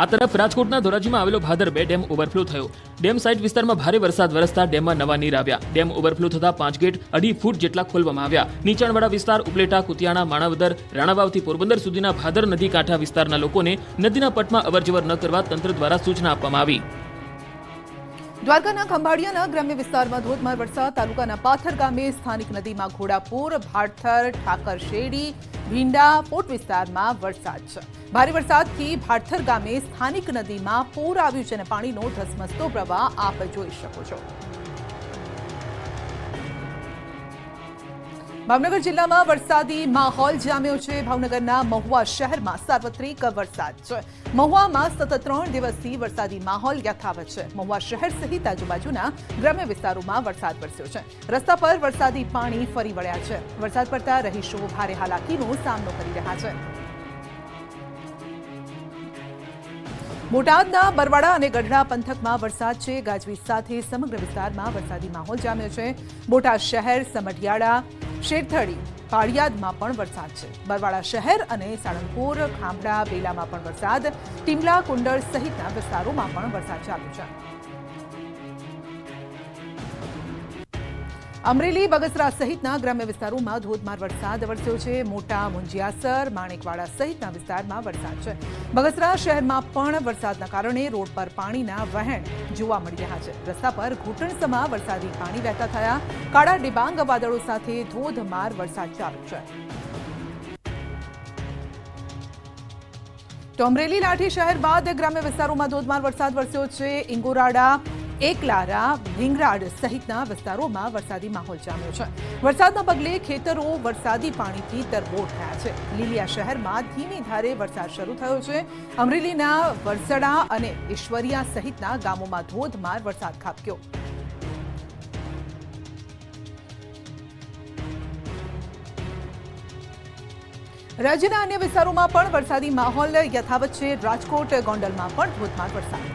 આ તરફ રાજકોટના ધોરાજીમાં આવેલો ભાદર 2 ડેમ ઓવરફ્લો થયો. ડેમ સાઇટ વિસ્તારમાં ભારે વરસાદ વરસતા ડેમમાં નવા નીર આવ્યા. ડેમ ઓવરફ્લો થતા 5 ગેટ 2.5 ફૂટ જેટલા ખોલવામાં આવ્યા. નીચાણવાળા વિસ્તાર ઉપલેટા, કુતિયાણા, માણાવદર, રાણાવાવથી પોરબંદર સુધીના ભાદર નદી કાંઠા વિસ્તારના લોકોને નદીના પટમાં અવરજવર ન કરવા તંત્ર દ્વારા સૂચના આપવામાં આવી. દ્વારકાના ખંભાળિયાના ગ્રામ્ય વિસ્તારમાં ધોધમાર વરસાદ. તાલુકાના પાથર ગામે સ્થાનિક નદીમાં ઘોડાપુર, ભાટથર, ઠાકર શેરડી, ભીંડા, પોટ વિસ્તારમાં વરસાદ છે. ભારે વરસાદથી ભાટથર ગામે સ્થાનિક નદીમાં પૂર આવ્યું છે અને પાણીનો ધસમસતો પ્રવાહ આપ જોઈ શકો છો. ભાવનગર જિલ્લામાં વરસાદી માહોલ જામ્યો છે. ભાવનગરના મહુવા શહેરમાં સાર્વત્રિક વરસાદ છે. મહુવામાં સતત 3 દિવસથી વરસાદી માહોલ યથાવત છે. મહુવા શહેર સહિત આજુબાજુના ગ્રામ્ય વિસ્તારોમાં વરસાદ વરસ્યો છે. રસ્તા પર વરસાદી પાણી ફરી વળ્યા છે. વરસાદ પડતા રહીશો ભારે હાલાકીનો સામનો કરી રહ્યા છે. બોટાદના બરવાડા અને ગઢડા પંથકમાં વરસાદ છે. ગાજવીજ સાથે સમગ્ર વિસ્તારમાં વરસાદી માહોલ જામ્યો છે. બોટાદ શહેર, સમઢિયાળા, શેરથડી, પાળિયાદમાં પણ વરસાદ છે. બરવાડા શહેર અને સાળંગપુર, ખાંભડા, બેલામાં પણ વરસાદ. ટીમલા, કુંડળ સહિતના વિસ્તારોમાં પણ વરસાદ ચાલુ છે. અમરેલી, બગસરા સહિતના ગ્રામ્ય વિસ્તારોમાં ધોધમાર વરસાદ વરસ્યો છે. મોટા, મુંજિયાસર, માણેકવાડા સહિતના વિસ્તારમાં વરસાદ છે. બગસરા શહેરમાં પણ વરસાદના કારણે રોડ પર પાણીના વહેણ જોવા મળી રહ્યા છે. રસ્તા પર ઘૂંટણસમા વરસાદી પાણી વહેતા થયા. કાળા ડિબાંગ વાદળો સાથે ધોધમાર વરસાદ ચાલુ છે. તો અમરેલી લાઠી શહેર બાદ ગ્રામ્ય વિસ્તારોમાં ધોધમાર વરસાદ વરસ્યો છે. ઇંગોરાડા, એકલારા, ભીંગરાડ સહિતના વિસ્તારોમાં વરસાદી માહોલ જામ્યો છે. વરસાદના પગલે ખેતરો વરસાદી પાણીથી તરબોળ થયા છે. લીલિયા શહેરમાં ધીમી ધારે વરસાદ શરૂ થયો છે. અમરેલીના વરસડા અને ઈશ્વરિયા સહિતના ગામોમાં ધોધમાર વરસાદ ખાબક્યો. રાજ્યના અન્ય વિસ્તારોમાં પણ વરસાદી માહોલ યથાવત છે. રાજકોટ, ગોંડલમાં પણ ધોધમાર વરસાદ.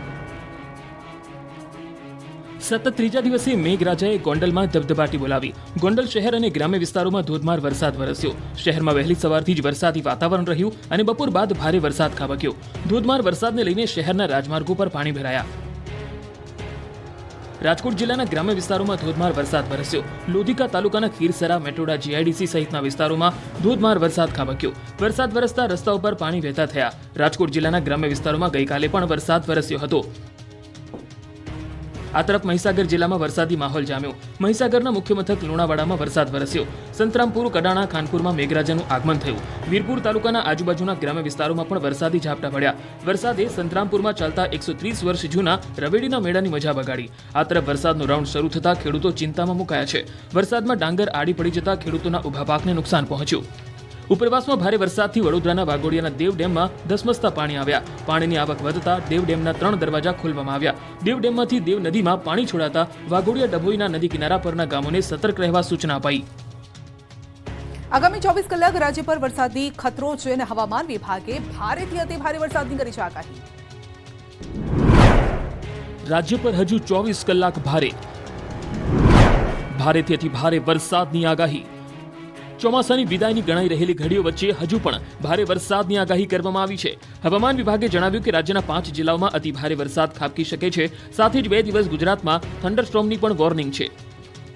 સતત ત્રીજા દિવસે મેઘરાજાએ ગોંડલમાં ધબધબાટી બોલાવી. ગોંડલ શહેર અને ગ્રામ્ય વિસ્તારોમાં ધોધમાર વરસાદ વરસ્યો. શહેરમાં વહેલી સવારથી જ વરસાદી વાતાવરણ રહ્યું અને બપોર બાદ ભારે વરસાદ ખાબક્યો. ધોધમાર વરસાદને લઈને શહેરના રાજમાર્ગો પર પાણી ભરાયા. રાજકોટ જિલ્લાના ગ્રામ્ય વિસ્તારોમાં ધોધમાર વરસાદ વરસ્યો. લોધિકા તાલુકાના ખીરસરા, મેટોડા, જીઆઈડીસી સહિતના વિસ્તારોમાં ધોધમાર વરસાદ ખાબક્યો. વરસાદ વરસતા રસ્તાઓ પર પાણી વહેતા થયા. રાજકોટ જિલ્લાના ગ્રામ્ય વિસ્તારોમાં ગઈકાલે પણ વરસાદ વરસ્યો હતો. આ તરફ મહીસાગર જિલ્લામાં વરસાદી માહોલ જામ્યો. મહીસાગરના મુખ્ય મથક લુણાવાડામાં વરસાદ વરસ્યો. સંતરામપુર, કડાણા, ખાનપુરમાં મેઘરાજાનું આગમન થયું. વીરપુર તાલુકાના આજુબાજુના ગ્રામ્ય વિસ્તારોમાં પણ વરસાદી ઝાપટા પડ્યા. વરસાદે સંતરામપુરમાં ચાલતા 130 વર્ષ જૂના રવેડીના મેળાની મજા બગાડી. આ તરફ વરસાદનો રાઉન્ડ શરૂ થતા ખેડૂતો ચિંતામાં મુકાયા છે. વરસાદમાં ડાંગર આડી પડી જતા ખેડૂતોના ઉભા પાકને નુકસાન પહોંચ્યું. ઉપરવાસમાં ભારે વરસાદથી વડોદરાના વાઘોડિયાના દેવ ડેમમાં ધસમસતા પાણી આવ્યા. પાણીની આવક વધતા દેવ ડેમના 3 દરવાજા ખોલવામાં આવ્યા. દેવ ડેમમાંથી દેવ નદીમાં પાણી છોડાતા વાઘોડિયા ડભોઈના નદી કિનારા પરના ગામોને સતર્ક રહેવા સૂચના અપાઈ. આગામી 24 કલાક રાજ્ય પર વરસાદી ખતરો છે અને હવામાન વિભાગે ભારેથી અતિ ભારે વરસાદની કરી છે આગાહી. રાજ્ય પર હજુ 24 કલાક ભારેથી અતિ ભારે વરસાદની આગાહી. ચોમાસાની વિદાયની ગણાઈ રહેલી ઘડીઓ વચ્ચે હજુ પણ ભારે વરસાદની આગાહી કરવામાં આવી છે. હવામાન વિભાગે જણાવ્યું કે રાજ્યના 5 જિલ્લાઓમાં અતિ ભારે વરસાદ ખાબકી શકે છે. સાથે જ 2 દિવસ ગુજરાતમાં થંડરસ્ટોર્મની પણ વોર્નિંગ છે.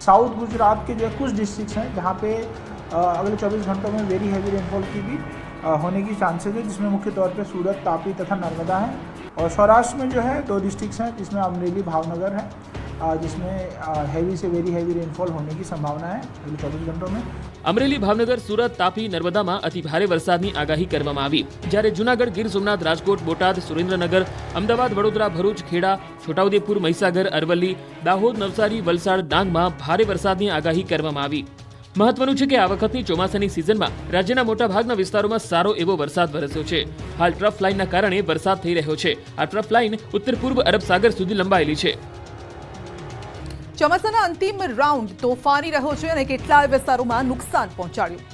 साउथ गुजरात के जो है कुछ डिस्ट्रिक्ट्स हैं जहाँ पे अगले 24 घंटों में वेरी हैवी रेनफॉल की भी होने की चांसेस है, जिसमें मुख्य तौर पे सूरत, तापी तथा नर्मदा है. और सौराष्ट्र में जो है 2 डिस्ट्रिक्ट्स हैं जिसमें अमरेली, भावनगर है, जिसमें हैवी से वेरी हैवी रेनफॉल होने की संभावना है अगले 24 घंटों में. અમરેલી, ભાવનગર, સુરત, તાપી, નર્મદામાં અતિ ભારે વરસાદની આગાહી કરવામાં આવી. જ્યારે જૂનાગઢ, ગીર સોમનાથ, રાજકોટ, બોટાદ, સુરેન્દ્રનગર, અમદાવાદ, વડોદરા, ભરૂચ, ખેડા, છોટાઉદેપુર, મહીસાગર, અરવલ્લી, દાહોદ, નવસારી, વલસાડ, ડાંગમાં ભારે વરસાદની આગાહી કરવામાં આવી. મહત્વનું છે કે આ વખતની ચોમાસાની સિઝનમાં રાજ્યના મોટાભાગના વિસ્તારોમાં સારો એવો વરસાદ વરસ્યો છે. હાલ ટ્રફ લાઇનના કારણે વરસાદ થઈ રહ્યો છે. આ ટ્રફ લાઇન ઉત્તર પૂર્વ અરબ સાગર સુધી લંબાયેલી છે. ચોમાસાના અંતિમ રાઉન્ડ તોફાની રહ્યો છે અને કેટલાય વિસ્તારોમાં નુકસાન પહોંચાડ્યું.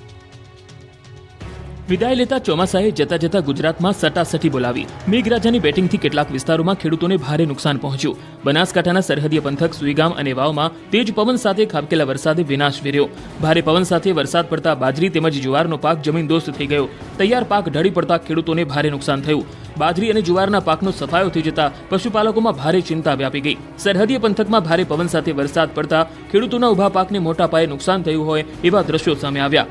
વિદાય લેતા ચોમાસાએ જતા જતા ગુજરાતમાં સટાસટી બોલાવી. મેઘરાજાની બેટિંગથી કેટલાક વિસ્તારોમાં ખેડૂતોને ભારે નુકસાન પહોંચ્યું. બનાસકાંઠાના સરહદીય પંથક સુઈગામ અને વાવમાં તેજ પવન સાથે ખાબકેલા વરસાદે વિનાશ વેર્યો. ભારે પવન સાથે વરસાદ પડતા બાજરી તેમજ જુવારનો પાક જમીનદોસ્ત થઈ ગયો. તૈયાર પાક ઢળી પડતા ખેડૂતોને ભારે નુકસાન થયું. બાજરી અને જુવારના પાકનો સફાયો થઈ જતા પશુપાલકોમાં ભારે ચિંતા વ્યાપી ગઈ. સરહદીય પંથકમાં ભારે પવન સાથે વરસાદ પડતા ખેડૂતોના ઊભા પાકને મોટા પાયે નુકસાન થયું હોય એવા દ્રશ્યો સામે આવ્યા.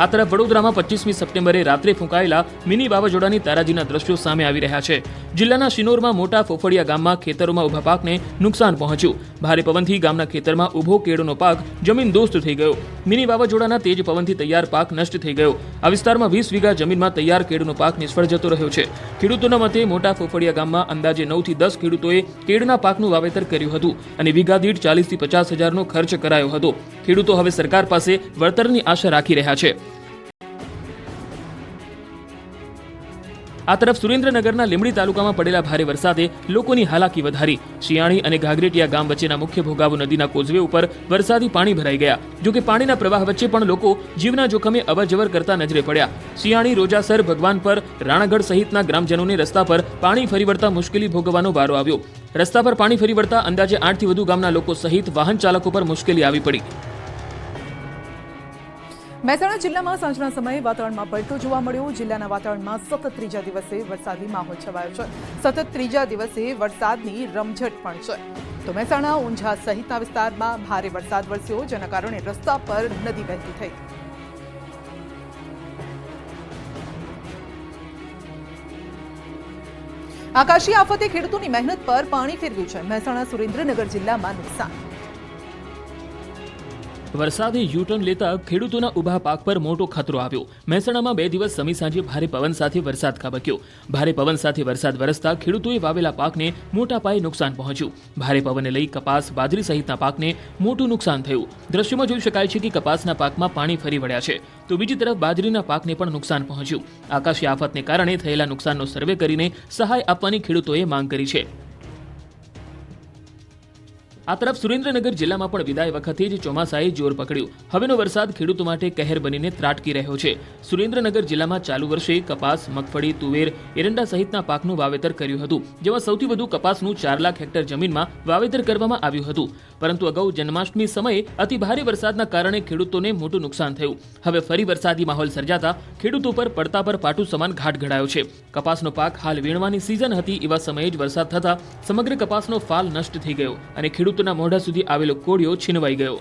આ તરફ વડોદરામાં 25મી સપ્ટેમ્બરે રાત્રે ફૂંકાયેલા મિની વાવાઝોડાની તારાજીના દ્રશ્યો સામે આવી રહ્યા છે. જિલ્લાના શિનોરમાં મોટા ફોફડિયા ગામમાં ખેતરોમાં ઊભા પાકને નુકસાન પહોંચ્યું. ભારે પવનથી ગામના ખેતરમાં ઊભો કેળનો પાક જમીનદોસ્ત થઈ ગયો. મિની વાવાઝોડાના તેજ પવનથી તૈયાર પાક નષ્ટ થઈ ગયો. આ વિસ્તારમાં 20 વીઘા જમીનમાં તૈયાર કેળનો પાક નિષ્ફળ જતો રહ્યો છે. ખેડૂતોના મતે મોટા ફોફડિયા ગામમાં અંદાજે 9 થી 10 ખેડૂતોએ કેળના પાકનું વાવેતર કર્યું હતું અને વીઘા દીઠ 40 થી 50 હજારનો ખર્ચ કરાયો હતો. ખેડૂતો હવે સરકાર પાસે વળતરની આશા રાખી રહ્યા છે. આ તરફ સુરેન્દ્રનગરના લીંબડી તાલુકામાં પડેલા ભારે વરસાદે લોકોની હાલાકી વધારી. શિયાળી અને ઘાઘરેટિયા ગામ વચ્ચેના મુખ્ય ભોગાવો નદીના કોઝવે ઉપર વરસાદી પાણી ભરાઈ ગયા. જોકે પાણીના પ્રવાહ વચ્ચે પણ લોકો જીવના જોખમે અવરજવર કરતા નજરે પડ્યા. શિયાળી, રોજાસર, ભગવાનપર, રાણાગઢ સહિતના ગ્રામજનોને રસ્તા પર પાણી ફરી વળતા મુશ્કેલી ભોગવવાનો વારો આવ્યો. રસ્તા પર પાણી ફરી વળતા અંદાજે 8 થી વધુ ગામના લોકો સહિત વાહન ચાલકો પર મુશ્કેલી આવી પડી. મહેસાણા જિલ્લામાં સાંજના સમયે વાતાવરણમાં પલટો જોવા મળ્યો. જિલ્લાના વાતાવરણમાં સતત ત્રીજા દિવસે વરસાદી માહોલ છવાયો છે. સતત ત્રીજા દિવસે વરસાદની રમઝટ પણ છે. તો મહેસાણા, ઊંઝા સહિતના વિસ્તારમાં ભારે વરસાદ વરસ્યો, જેના કારણે રસ્તા પર નદી વહેતી થઈ. આકાશી આફતે ખેડૂતોની મહેનત પર પાણી ફેરવ્યું છે. મહેસાણા, સુરેન્દ્રનગર જિલ્લામાં નુકસાન. વરસાદે યુટર્ન લેતા ખેડૂતોના ઊભા પાક પર મોટો ખતરો આવ્યો. મહેસાણામાં 2 દિવસ સમી સાંજે ભારે પવન સાથે વરસાદ ખાબક્યો. ભારે પવન સાથે વરસાદ વરસતા ખેડૂતોએ વાવેલા પાકને મોટા પાયે નુકસાન પહોંચ્યું. ભારે પવનને લઈ કપાસ, બાજરી સહિતના પાકને મોટું નુકસાન થયું. દ્રશ્યમાં જોઈ શકાય છે કે કપાસના પાકમાં પાણી ફરી વળ્યા છે, તો બીજી તરફ બાજરીના પાકને પણ નુકસાન પહોંચ્યું. આકાશી આફતને કારણે થયેલા નુકસાનનો સર્વે કરીને સહાય આપવાની ખેડૂતોએ માંગ કરી છે. આ તરફ સુરેન્દ્રનગર જિલ્લામાં પણ વિદાય વખતે જ ચોમાસાએ જોર પકડ્યું. હવેનો વરસાદ ખેડૂતો માટે કહેર બનીને ત્રાટકી રહ્યો છે. સુરેન્દ્રનગર જિલ્લામાં ચાલુ વર્ષે કપાસ, મગફળી, તુવેર, એરંડા સહિતના પાકનું વાવેતર કર્યું હતું, જેમાં સૌથી વધુ કપાસનું 4 લાખ હેક્ટર જમીનમાં વાવેતર કરવામાં આવ્યું હતું. પરંતુ અગાઉ જન્માષ્ટમી સમયે અતિ ભારે વરસાદના કારણે ખેડૂતોને મોટું નુકસાન થયું. હવે ફરી વરસાદી માહોલ સર્જાતા ખેડૂતો પર પડતા પર પાટું સમાન ઘાટ ઘડાયો છે. કપાસનો પાક હાલ વીણવાની સિઝન હતી એવા સમયે જ વરસાદ થતા સમગ્ર કપાસનો ફાલ નષ્ટ થઈ ગયો અને ખેડૂતોના મોઢા સુધી આવેલો કોળિયો છીનવાઈ ગયો.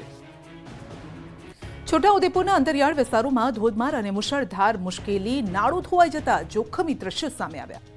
છોટાઉદેપુરના અંતરિયાળ વિસ્તારોમાં ધોધમાર અને મુશળધાર મુશ્કેલી, નાળું ધોવાઈ જતા જોખમી દ્રશ્યો સામે આવ્યા.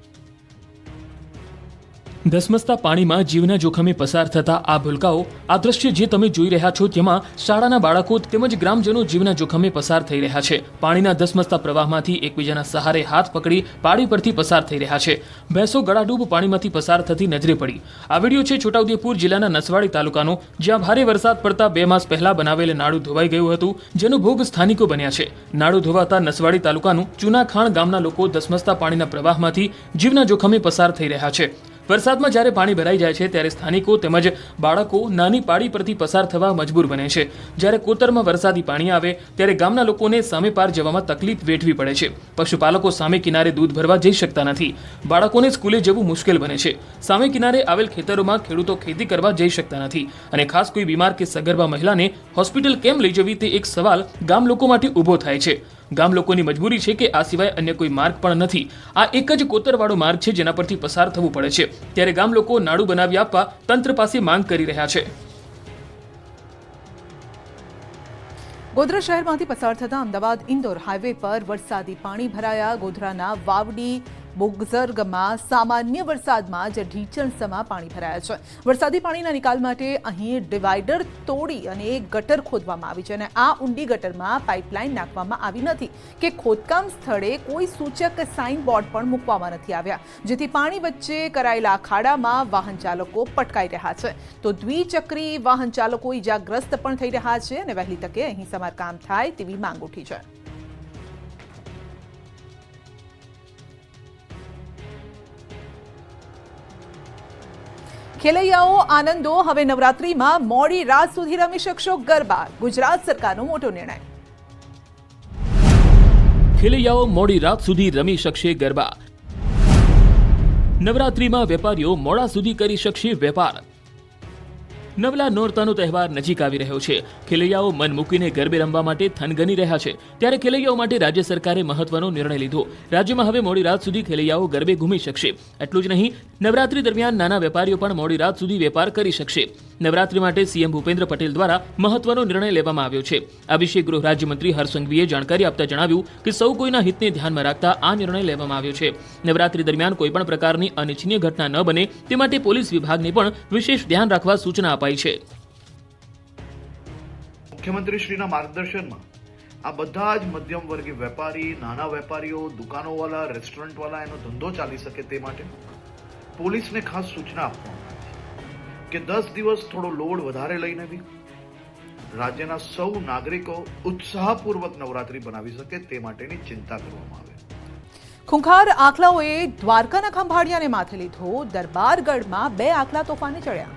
ધસમસતા પાણીમાં જીવના જોખમે પસાર થતા આ ભૂલકાઓ, આ દ્રશ્ય જે તમે જોઈ રહ્યા છો તેમાં શાળાના બાળકો તેમજ ગ્રામજનો જીવના જોખમે પસાર થઈ રહ્યા છે. પાણીના ધસમસતા પ્રવાહમાંથી એકબીજાના સહારે હાથ પકડી પાડી પરથી પસાર થઈ રહ્યા છે. ભેંસો ગળાડૂબ પાણીમાંથી પસાર થતી નજરે પડી. આ વિડીયો છે છોટાઉદેપુર જિલ્લાના નસવાડી તાલુકાનો, જ્યાં ભારે વરસાદ પડતા 2 માસ પહેલા બનાવેલ નાળું ધોવાઈ ગયું હતું, જેનો ભોગ સ્થાનિકો બન્યા છે. નાળું ધોવાતા નસવાડી તાલુકાનું ચુનાખાણ ગામના લોકો ધસમસતા પાણીના પ્રવાહમાંથી જીવના જોખમે પસાર થઈ રહ્યા છે. વરસાદમાં જ્યારે પાણી ભરાઈ જાય છે ત્યારે સ્થાનિકો તેમજ બાળકો નાની પાડી પરથી પસાર થવા મજબૂર બને છે. જ્યારે કોતરમાં વરસાદી પાણી આવે ત્યારે ગામના લોકોને સામે પાર જવામાં તકલીફ વેઠવી પડે છે. પશુપાલકો સામે કિનારે દૂધ ભરવા જઈ શકતા નથી. બાળકોને સ્કૂલે જવું મુશ્કેલ બને છે. સામે કિનારે આવેલ ખેતરોમાં ખેડૂતો ખેતી કરવા જઈ શકતા નથી અને ખાસ કોઈ બીમાર કે સગર્ભા મહિલાને હોસ્પિટલ કેમ લઈ જવી તે એક સવાલ ગામ લોકો માટે ઊભો થાય છે. ગામ લોકોની મજબૂરી છે કે આ સિવાય અન્ય કોઈ માર્ગ પણ નથી. આ એક જ કોતરવાળો માર્ગ છે જેના પરથી પસાર થવું પડે છે. ત્યારે ગામ લોકો નાળું બનાવી આપવા તંત્ર પાસે માંગ કરી રહ્યા છે. ગોધરા શહેરમાંથી પસાર થતા અમદાવાદ ઇન્દોર હાઈવે પર વરસાદી પાણી ભરાયા. ગોધરાના વાવડી બોગઝર્ગમાં સામાન્ય વરસાદમાં જ ઢીચણસમાં પાણી ભરાયા છે. વરસાદી પાણીના નિકાલ માટે અહીં ડિવાઈડર તોડી અને ગટર ખોદવામાં આવી છે અને આ ઊંડી ગટરમાં પાઇપલાઇન નાખવામાં આવી નથી કે ખોદકામ સ્થળે કોઈ સૂચક સાઇન બોર્ડ પણ મૂકવામાં નથી આવ્યા, જેથી પાણી વચ્ચે કરાયેલા ખાડામાં વાહન ચાલકો પટકાઈ રહ્યા છે. તો દ્વિચક્રી વાહન ચાલકો ઇજાગ્રસ્ત પણ થઈ રહ્યા છે અને વહેલી તકે અહીં સમારકામ થાય તેવી માંગ ઉઠી છે. ખેલૈયાઓ આનંદો, હવે નવરાત્રીમાં મોડી રાત સુધી રમી શકશો ગરબા. ગુજરાત સરકારનો મોટો નિર્ણય. ખેલૈયાઓ મોડી રાત સુધી રમી શકશે ગરબા. નવરાત્રીમાં વેપારીઓ મોડા સુધી કરી શકશે વેપાર. નવલા નોરતાનો તહેવાર નજીક આવી રહ્યો છે. ખેલૈયાઓ મન મૂકીને ગરબે રમવા માટે થનગની રહ્યા છે. ત્યારે ખેલૈયાઓ માટે રાજ્ય સરકારે મહત્વનો નિર્ણય લીધો. રાજ્યમાં હવે મોડી રાત સુધી ખેલૈયાઓ ગરબે ઘૂમી શકશે. એટલું જ નહીં, નવરાત્રી દરમિયાન નાના વેપારીઓ પણ મોડી રાત સુધી વેપાર કરી શકશે. નવરાત્રી માટે સીએમ ભૂપેન્દ્ર પટેલ દ્વારા મહત્વનો નિર્ણય લેવામાં આવ્યો છે. આ વિશે ગૃહ રાજ્યમંત્રી હર્ષ સંઘવીએ જાણકારી આપતા જણાવ્યું કે સૌ કોઈના હિતને ધ્યાનમાં રાખતા આ નિર્ણય લેવામાં આવ્યો છે. નવરાત્રી દરમિયાન કોઈપણ પ્રકારની અનિચ્છનીય ઘટના ન બને તે માટે પોલીસ વિભાગને પણ વિશેષ ધ્યાન રાખવા સૂચના અપાઈ છે. મુખ્યમંત્રીશ્રીના માર્ગદર્શનમાં આ બધા જ મધ્યમ વર્ગીય વેપારી, નાના વેપારીઓ, દુકાનોવાળા, રેસ્ટોરન્ટવાળા એનો ધંધો ચાલી શકે તે માટે પોલીસને ખાસ સૂચના આપવામાં આવી કે 10 દિવસ થોડો લોડ વધારે લઈને બી રાજ્યના સૌ નાગરિકો ઉત્સાહપૂર્વક નવરાત્રી બનાવી શકે તે માટેની ચિંતા કરવામાં આવે. ખૂંખાર આખલાઓએ દ્વારકાના ખંભાળિયાને માથે લીધો. દરબારગઢમાં 2 આખલા તોફાને ચડ્યા.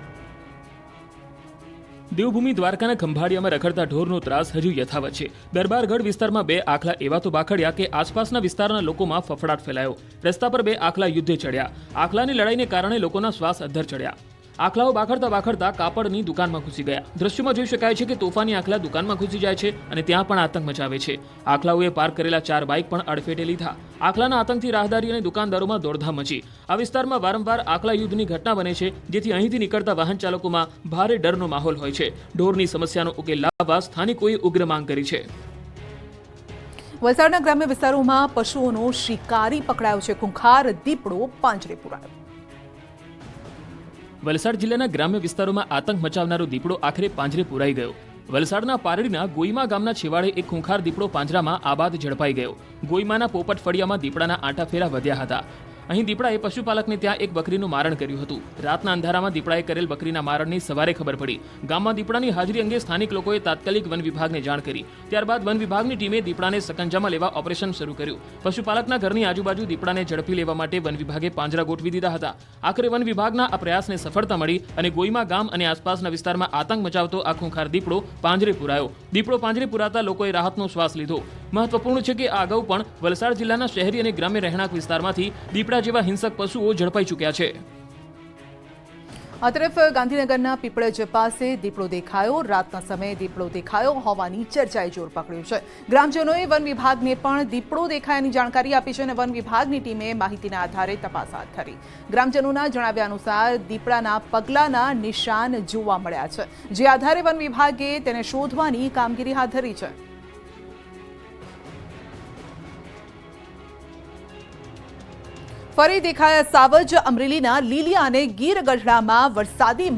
દેવભૂમિ દ્વારકાના ખંભાળિયામાં રખડતા ઢોરનો ત્રાસ હજુ યથાવત છે. દરબારગઢ વિસ્તારમાં 2 આખલા એવા તો બાખડ્યા કે આસપાસના વિસ્તારના લોકોમાં ફફડાટ ફેલાયો. રસ્તા પર 2 આખલા યુદ્ધે ચડ્યા. આખલાની લડાઈને કારણે લોકોના શ્વાસ અદ્ધર ચડ્યા. આખલાઓ બાખડતા કાપડની દુકાનમાં ઘૂસી ગયા. દ્રશ્યમાં જોઈ શકાય છે કે તોફાની આખલા દુકાનમાં ઘૂસી જાય છે અને ત્યાં પણ આતંક મચાવે છે. આખલાઓએ પાર્ક કરેલા 4 બાઇક પણ અડફેટે લીધા. આખલાના આતંકથી રાહદારી અને દુકાનદારોમાં દોડધામ મચી. આ વિસ્તારમાં વારંવાર આખલા યુદ્ધની ઘટના બને છે, જેથી અહીંથી નીકળતા વાહન ચાલકોમાં ભારે ડરનો માહોલ હોય છે. ઢોરની સમસ્યાનો ઉકેલ લાવવા સ્થાનિકોએ ઉગ્ર માંગ કરી છે. વલસાડના ગ્રામ્ય વિસ્તારોમાં પશુઓનો શિકારી પકડાયો છે. ખૂંખાર દીપડો પાંજરે પુરાયો. વલસાડ જિલ્લાના ગ્રામ્ય વિસ્તારોમાં આતંક મચાવનારો દીપડો આખરે પાંજરે પુરાઈ ગયો. વલસાડના પારડીના ગોઈમા ગામના છેવાડે એક ખૂંખાર દીપડો પાંજરામાં આબાદ ઝડપાઈ ગયો. ગોઈમાના પોપટ ફળિયામાં દીપડાના આંટાફેરા વધ્યા હતા. અહીં દીપડાએ પશુપાલકને ત્યાં એક બકરીનું મારણ કર્યું હતું. રાતના અંધારામાં દીપડાએ કરેલ બકરીના મારણની સવારે ખબર પડી. ગામમાં દીપડાની હાજરી અંગે સ્થાનિક લોકોએ તાત્કાલિક વન વિભાગને જાણ કરી. ત્યારબાદ વન વિભાગની ટીમે દીપડાને સકંજામાં લેવા ઓપરેશન શરૂ કર્યું. પશુપાલકના ઘરની આજુબાજુ દીપડાને ઝડપી લેવા માટે વન વિભાગે પાંજરા ગોઠવી દીધા હતા. આખરે વન વિભાગના આ પ્રયાસને સફળતા મળી અને ગોઈમા ગામ અને આસપાસના વિસ્તારમાં આતંક મચાવતો આ ખૂંખાર દીપડો પાંજરે પુરાયો. દીપડો પાંજરે પુરાતા લોકોએ રાહતનો શ્વાસ લીધો. મહત્વપૂર્ણ છે કે આ અગાઉ પણ વલસાડ જિલ્લાના શહેરી અને ગ્રામ્ય રહેણાંક વિસ્તારમાંથી દીપડા જેવા હિંસક પશુઓ ઝડપાઈ ચૂક્યા છે. આ તરફ ગાંધીનગરના પીપળજ પાસે દીપડો દેખાયો. રાતના સમયે દીપડો દેખાયો હોવાની ચર્ચાએ જોર પકડ્યું છે. ગ્રામજનોએ વન વિભાગને પણ દીપડો દેખાયાની જાણકારી આપી છે અને વન વિભાગની ટીમે માહિતીના આધારે તપાસ હાથ ધરી. ગ્રામજનોના જણાવ્યા અનુસાર દીપડાના પગલાના નિશાન જોવા મળ્યા છે, જે આધારે વન વિભાગે તેને શોધવાની કામગીરી હાથ ધરી છે. ફરી દેખાયા સાવજ. અમરેલીના લીલિયા અને ગીર ગઢડામાં વરસાદી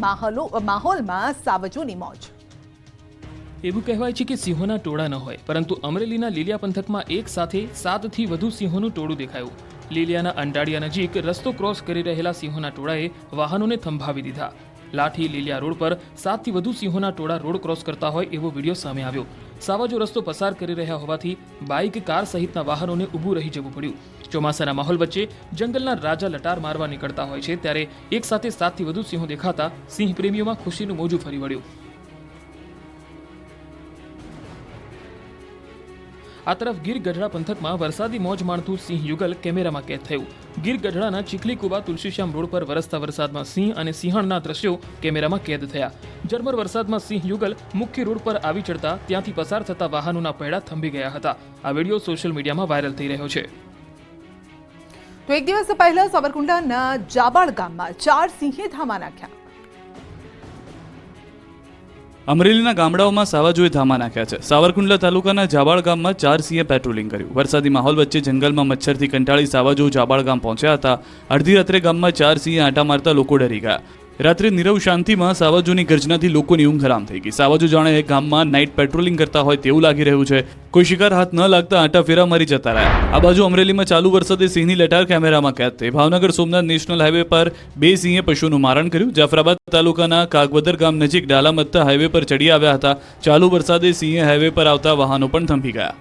માહોલમાં સાવજોની મોજ. એવું કહેવાય છે કે સિંહોના ટોળા ન હોય, પરંતુ અમરેલીના લીલિયા પંથકમાં એક સાથે 7થી વધુ સિંહોનું ટોળું દેખાયું. લીલિયાના અંડાળિયા નજીક રસ્તો ક્રોસ કરી રહેલા સિંહોના ટોળાએ વાહનોને થંભાવી દીધા. લાઠી લીલિયા રોડ પર 7થી વધુ સિંહોના ટોળા રોડ ક્રોસ કરતા હોય એવો વિડીયો સામે આવ્યો. સાવજો રસ્તો પસાર કરી રહ્યા હોવાથી બાઇક, કાર સહિતના વાહનોને ઊભું રહી જવું પડ્યું. ચોમાસાના માહોલ વચ્ચે જંગલના રાજા લટાર મારવા નીકળતા હોય છે, ત્યારે એક સાથે 7થી વધુ સિંહો દેખાતા સિંહ પ્રેમીઓમાં ખુશીનું મોજું ફરી વળ્યું. આ તરફ ગીર ગઢડા પંથકમાં વરસાદી મોજ માણતું સિંહ યુગલ કેમેરામાં કેદ થયું. ગીર ગઢડાના ચીખલીકુવા તુલસીશ્યામ રોડ પર વરસતા વરસાદમાં સિંહ અને સિંહણના દ્રશ્યો કેમેરામાં કેદ થયા. ઝરમર વરસાદમાં સિંહ યુગલ મુખ્ય રોડ પર આવી ચડતા ત્યાંથી પસાર થતા વાહનોના પૈડા થંભી ગયા હતા. આ વિડીયો સોશિયલ મીડિયામાં વાયરલ થઈ રહ્યો છે. તો એક દિવસ પહેલા સાબરકુંડલાના જાબાળ ગામમાં 4 સિંહે ધામા નાખ્યા. અમરેલીના ગામડાઓમાં સાવજોએ ધામા નાખ્યા છે. સાવરકુંડલા તાલુકાના જાબાળ ગામમાં 4 સિંહે પેટ્રોલિંગ કર્યું. વરસાદી માહોલ વચ્ચે જંગલમાં મચ્છરથી કંટાળી સાવજો જાબાળ ગામ પહોંચ્યા હતા. અડધી રાત્રે ગામમાં 4 સિંહે આંટા મારતા લોકો ડરી ગયા. રાત્રે નીરવ શાંતિમાં સાવજોની ગર્જનાથી લોકોની ઊંઘ હરામ થઈ ગઈ. સાવજો જાણે ગામમાં નાઇટ પેટ્રોલિંગ કરતા હોય તેવું લાગી રહ્યું છે. કોઈ શિકાર હાથ ન લાગતા આંટા ફેરા મારી જતા રહ્યા. આ બાજુ અમરેલીમાં ચાલુ વરસાદે સિંહની લટાર કેમેરામાં કેદ થઈ. ભાવનગર સોમનાથ નેશનલ હાઈવે પર 2 સિંહે પશુનું મારણ કર્યું. જાફરાબાદ તાલુકાના કાગવદર ગામ નજીક ડાલામત્તા હાઈવે પર ચડી આવ્યા હતા. ચાલુ વરસાદે સિંહે હાઈવે પર આવતા વાહનો પણ થંભી ગયા.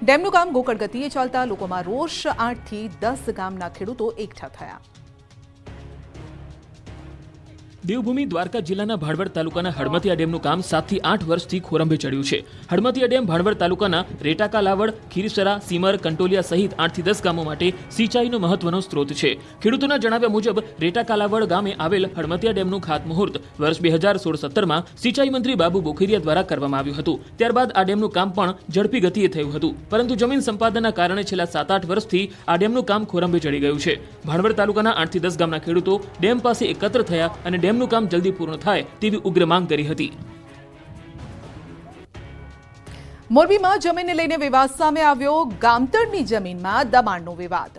ડેમનું કામ ગોકળ ગતિએ ચાલતા લોકોમાં રોષ. 8થી 10 ગામના ખેડૂતો એકઠા થયા. દેવભૂમિ દ્વારકા જિલ્લાના ભાણવડ તાલુકાના હળમતિયા ડેમનું કામ 7 થી 8 વર્ષથી ખોરંભે ચડ્યું છે. હળમતિયા ડેમ ભાણવડ તાલુકાના રેટાકા લાવડ, ખીરસરા, સીમર, કંટોલિયા સહિત 8 થી 10 ગામો માટે સિંચાઈનો મહત્વનો સ્ત્રોત છે. ખેડૂતોના જણાવ્યા મુજબ રેટાકા લાવડ ગામે આવેલ હળમતિયા ડેમનું ખાતમુહૂર્ત વર્ષ 2016-17માં સિંચાઈ મંત્રી બાબુ બોખીરિયા દ્વારા કરવામાં આવ્યું હતું. ત્યારબાદ આ ડેમનું કામ પણ ઝડપી ગતિએ થયું હતું, પરંતુ જમીન સંપાદનના કારણે છેલ્લા 7-8 વર્ષથી આ ડેમનું કામ ખોરંભે ચડી ગયું છે. ભાણવડ તાલુકાના 8 થી 10 ગામના ખેડૂતો ડેમ પાસે એકત્ર થયા અને ડેમનું કામ જલ્દી પૂર્ણ થાય તેવી ઉગ્ર માંગ કરી હતી. મોરબીમાં જમીનને લઈને વિવાદ સામે આવ્યો. ગામતળની જમીનમાં દબાણનો વિવાદ.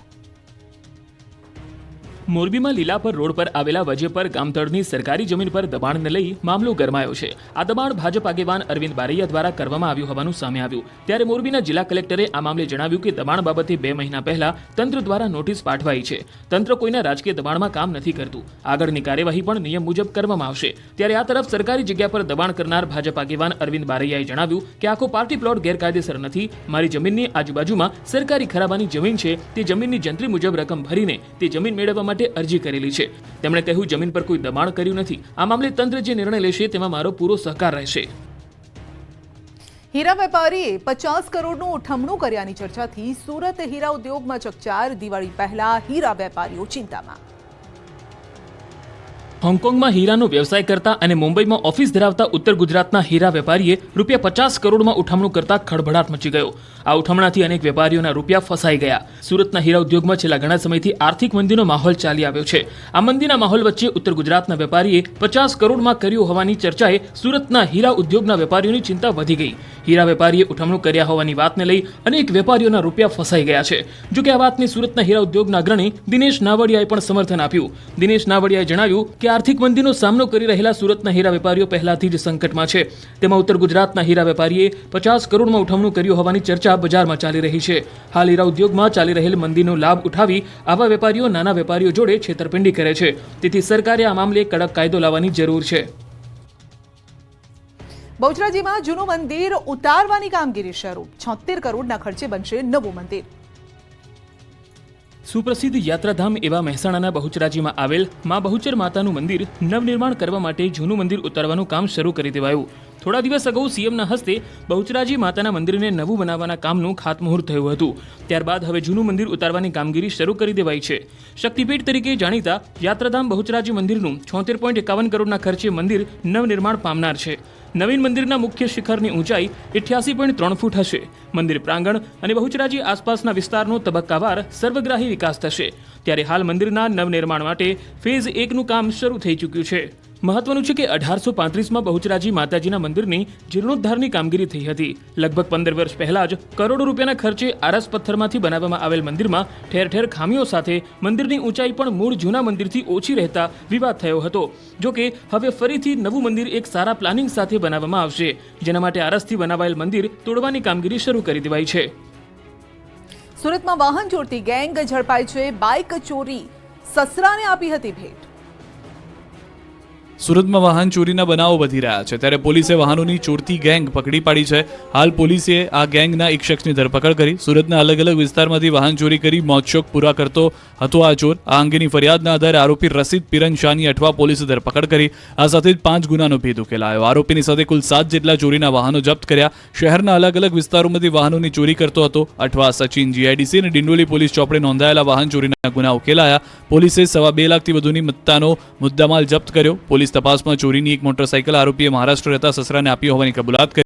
મોરબીમાં લીલાપર રોડ પર આવેલા વજે પર ગામતળની સરકારી જમીન પર દબાણને લઈ મામલો ગરમાયો છે. આ દબાણ ભાજપ આગેવાન અરવિંદ બારૈયા દ્વારા કરવામાં આવ્યું હોવાનું સામે આવ્યું. ત્યારે મોરબીના જિલ્લા કલેક્ટરે આ મામલે જણાવ્યું કે દબાણ બાબતે 2 મહિના પહેલા તંત્ર દ્વારા નોટિસ પાઠવાઈ છે. તંત્ર કોઈના રાજકીય દબાણમાં કામ નથી કરતું. આગળની કાર્યવાહી પણ નિયમ મુજબ કરવામાં આવશે. ત્યારે આ તરફ સરકારી જગ્યા પર દબાણ કરનાર ભાજપ આગેવાન અરવિંદ બારૈયાએ જણાવ્યું કે આખો પાર્ટી પ્લોટ ગેરકાયદેસર નથી. મારી જમીનની આજુબાજુમાં સરકારી ખરાબાની જમીન છે. તે જમીનની જંત્રી મુજબ રકમ ભરીને તે જમીન મેળવવા માટે અરજી કરેલી છે. તેમણે કહ્યું, જમીન પર કોઈ દબાણ કર્યું નથી. આ મામલે તંત્ર જે નિર્ણય લેશે તેમાં મારો પૂરો સહકાર રહેશે. હીરા વેપારીએ 50 કરોડનું ઉઠમણું કર્યાની ચર્ચાથી સુરત હીરા ઉદ્યોગમાં ચકચાર. દિવાળી પહેલા હીરા વેપારીઓ ચિંતામાં. હોંગકોંગમાં હીરાનો વ્યવસાય કરતા અને મુંબઈમાં ઓફિસ ધરાવતા ઉત્તર ગુજરાતના હીરા વેપારીએ ₹50 કરોડમાં ઉઠમણું કરતા ખળભળાટ મચી ગયો. આ ઉઠમણાથી અનેક વેપારીઓના રૂપિયા ફસાઈ ગયા. સુરતના હીરા ઉદ્યોગમાં છેલ્લા ઘણા સમયથી આર્થિક મંદીનો માહોલ ચાલી આવ્યો છે. આ મંદીના માહોલ વચ્ચે ઉત્તર ગુજરાતના વેપારીએ 50 કરોડમાં કર્યું હોવાની ચર્ચાએ સુરતના હીરા ઉદ્યોગના વેપારીઓની ચિંતા વધી ગઈ. હીરા વેપારીએ ઉઠમણું કર્યા હોવાની વાતને લઈ અનેક વેપારીઓના રૂપિયા ફસાઈ ગયા છે. જોકે આ વાતને સુરતના હીરા ઉદ્યોગના અગ્રણી દિનેશ નાવડિયાએ પણ સમર્થન આપ્યું. દિનેશ નાવડિયાએ જણાવ્યું કે આર્થિક મંદીનો સામનો કરી રહેલા સુરતના હીરા વેપારીઓ પહેલાથી જ સંકટમાં છે. તેમાં ઉત્તર ગુજરાતના હીરા વેપારીએ 50 કરોડમાં ઉઠમણું કર્યું હોવાની ચર્ચા બજારમાં ચાલી રહી છે. હાલ હીરા ઉદ્યોગમાં ચાલી રહેલ મંદીનો લાભ ઉઠાવી આવા વેપારીઓ નાના વેપારીઓ જોડે છેતરપિંડી કરે છે. તેથી સરકારે આ મામલે કડક કાયદો લાવવાની જરૂર છે. બહુચરાજીમાં જૂનું મંદિર ઉતારવાની કામગીરી શરૂ. 76 કરોડના ખર્ચે બનશે નવું મંદિર. સુપ્રસિદ્ધ યાત્રાધામ એવા મહેસાણાના બહુચરાજીમાં આવેલ માં બહુચર માતાનું મંદિર નવનિર્માણ કરવા માટે જૂનું મંદિર ઉતારવાનું કામ શરૂ કરી દેવાયું. થોડા દિવસ અગાઉ સીએમના હસ્તે બહુચરાજી માતાના મંદિરને નવું બનાવવાના કામનું ખાતમુહૂર્ત થયું હતું. ત્યારબાદ હવે જૂનું મંદિર ઉતારવાની કામગીરી શરૂ કરી દેવાઈ છે. શક્તિપીઠ તરીકે જાણીતા યાત્રાધામ બહુચરાજી મંદિરનું 76.51 કરોડના ખર્ચે મંદિર નવનિર્માણ પામનાર છે. નવીન મંદિરના મુખ્ય શિખરની ઊંચાઈ 88.3 ફૂટ હશે. મંદિર પ્રાંગણ અને બહુચરાજી આસપાસના વિસ્તારનો તબક્કાવાર સર્વગ્રાહી વિકાસ થશે. ત્યારે હાલ મંદિરના નવનિર્માણ માટે ફેઝ 1નું કામ શરૂ થઈ ચૂક્યું છે. મહત્વનું છે કે 1835માં બહુચરાજી માતાજીના મંદિરની જીર્ણોદ્ધારની કામગીરી થઈ હતી. લગભગ 15 વર્ષ પહેલા જ કરોડો રૂપિયાના ખર્ચે આરસ પથ્થરમાંથી બનાવવામાં આવેલ મંદિરમાં ઠેર ઠેર ખામીઓ સાથે મંદિરની ઊંચાઈ પણ મૂળ જૂના મંદિરથી ઓછી રહેતા વિવાદ થયો હતો. જોકે હવે ફરીથી નવું મંદિર એક સારા પ્લાનિંગ સાથે બનાવવામાં આવશે, જેના માટે આરસથી બનાવાયેલ મંદિર તોડવાની કામગીરી શરૂ કરી દેવાઈ છે. સુરતમાં વાહન ચોરતી ગેંગ ઝડપાઈ છે. બાઇક ચોરી સસરાને આપી હતી ભેટ. સુરતમાં વાહન ચોરીના બનાવો વધી રહ્યા છે, ત્યારે પોલીસે વાહનોની ચોરતી ગેંગ પકડી પાડી છે. હાલ પોલીસે આ ગેંગના એક શખ્સની ધરપકડ કરી. સુરતના અલગ અલગ વિસ્તારમાંથી વાહન ચોરી કરી મોજશોખ પૂરા કરતો હતો આ ચોર. આ અંગેની ફરિયાદના આધારે આરોપી રસીદ પીરન શાહની અઠવા પોલીસે ધરપકડ કરી. આ સાથે જ 5 ગુનાનો ભેદ ઉકેલાયો. આરોપીની સાથે કુલ 7 જેટલા ચોરીના વાહનો જપ્ત કર્યા. શહેરના અલગ અલગ વિસ્તારોમાંથી વાહનોની ચોરી કરતો હતો. અઠવા, સચિન, જીઆઈડીસી અને ડિંડોલી પોલીસ ચોપડે નોંધાયેલા વાહન ચોરીના ગુના ઉકેલાયા. પોલીસે 2.5 લાખથી વધુની મત્તાનો મુદ્દામાલ જપ્ત કર્યો. પોલીસ તપાસમાં ચોરીની એક મોટરસાઇકલ આરોપીએ મહારાષ્ટ્ર રહેતા સસરાને આપી હોવાની કબૂલાત કરી.